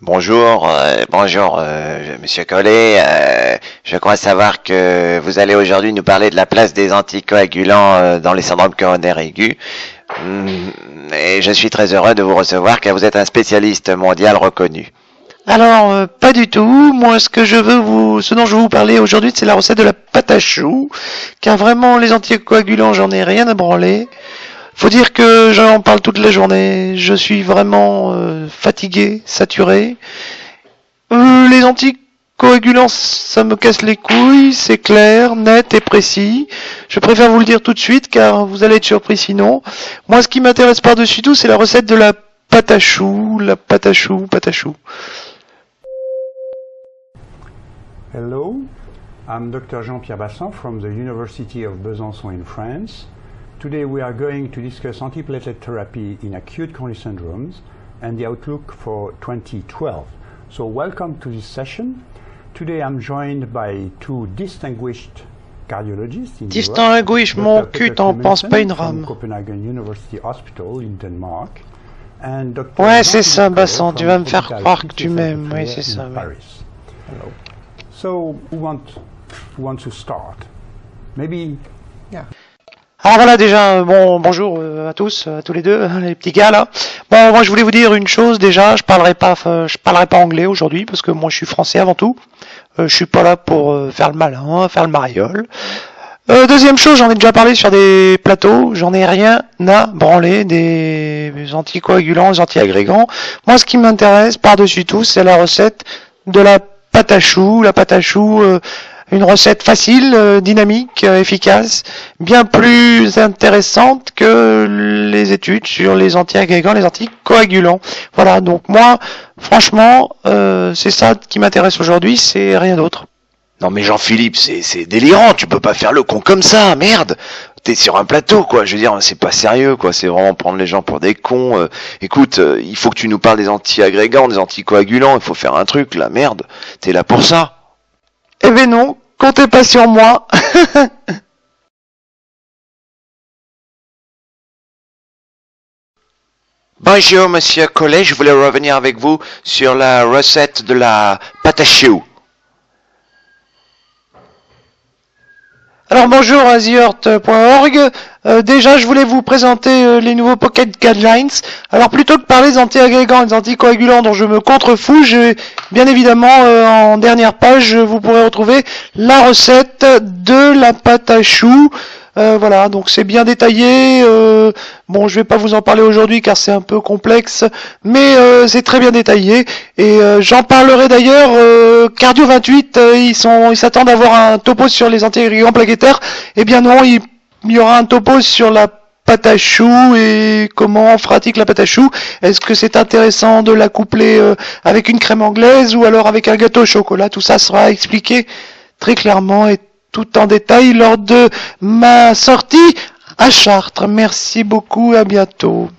Bonjour, Monsieur Collet. Je crois savoir que vous allez aujourd'hui nous parler de la place des anticoagulants dans les syndromes coronaires aigus. Et je suis très heureux de vous recevoir car vous êtes un spécialiste mondial reconnu. Alors, pas du tout. Moi, ce dont je veux vous parler aujourd'hui, c'est la recette de la pâte à choux. Car vraiment, les anticoagulants, j'en ai rien à branler. Faut dire que j'en parle toute la journée. Je suis vraiment fatigué, saturé. Les anticoagulants, ça me casse les couilles. C'est clair, net et précis. Je préfère vous le dire tout de suite, car vous allez être surpris sinon. Moi, ce qui m'intéresse par-dessus tout, c'est la recette de la pâte à choux. La pâte à choux, pâte à choux. Hello, I'm Dr. Jean-Pierre Bassan from the University of Besançon in France. Today we are going to discuss antiplatelet therapy in acute coronary syndromes and the outlook for 2012. So welcome to this session. Today I'm joined by two distinguished cardiologists in Distinguished, mon cul, t'en penses pas une rame. Copenhagen University Hospital in Denmark. And Dr. Ouais, c'est ça, Bassan, tu vas me faire croire que tu m'aimes. Oui, c'est ça. Ouais. Hello. So who wants to start? Maybe, yeah. Alors voilà déjà, bonjour à tous les deux, les petits gars là. Bon, moi je voulais vous dire une chose déjà, je parlerai pas anglais aujourd'hui parce que moi je suis français avant tout. Je suis pas là pour faire le malin, faire le mariole. Deuxième chose, j'en ai déjà parlé sur des plateaux, j'en ai rien à branler des anticoagulants, des antiagrégants. Moi ce qui m'intéresse par-dessus tout, c'est la recette de la pâte à choux, une recette facile, dynamique, efficace, bien plus intéressante que les études sur les antiagrégants, les anticoagulants. Voilà, donc moi, franchement, c'est ça qui m'intéresse aujourd'hui, c'est rien d'autre. Non mais Jean-Philippe, c'est délirant, tu peux pas faire le con comme ça, merde. T'es sur un plateau, quoi, je veux dire, c'est pas sérieux, quoi, c'est vraiment prendre les gens pour des cons. Écoute, il faut que tu nous parles des antiagrégants, des anticoagulants, il faut faire un truc, là, merde. T'es là pour ça. Eh ben non, comptez pas sur moi. Bonjour Monsieur Collet, je voulais revenir avec vous sur la recette de la pâte à choux. Alors bonjour à TheEarth.org. Déjà je voulais vous présenter les nouveaux Pocket Guidelines. Alors plutôt que parler des antiagrégants et des anticoagulants dont je me contrefous, bien évidemment en dernière page vous pourrez retrouver la recette de la pâte à choux. Voilà, donc c'est bien détaillé. Bon, je vais pas vous en parler aujourd'hui car c'est un peu complexe, mais c'est très bien détaillé. Et j'en parlerai d'ailleurs. Cardio 28, ils s'attendent à avoir un topo sur les antiagrégants plaquettaires. Eh bien non, il y aura un topo sur la pâte à choux et comment on pratique la pâte à choux. Est-ce que c'est intéressant de la coupler avec une crème anglaise ou alors avec un gâteau au chocolat? Tout ça sera expliqué très clairement et tout en détail lors de ma sortie à Chartres. Merci beaucoup, à bientôt.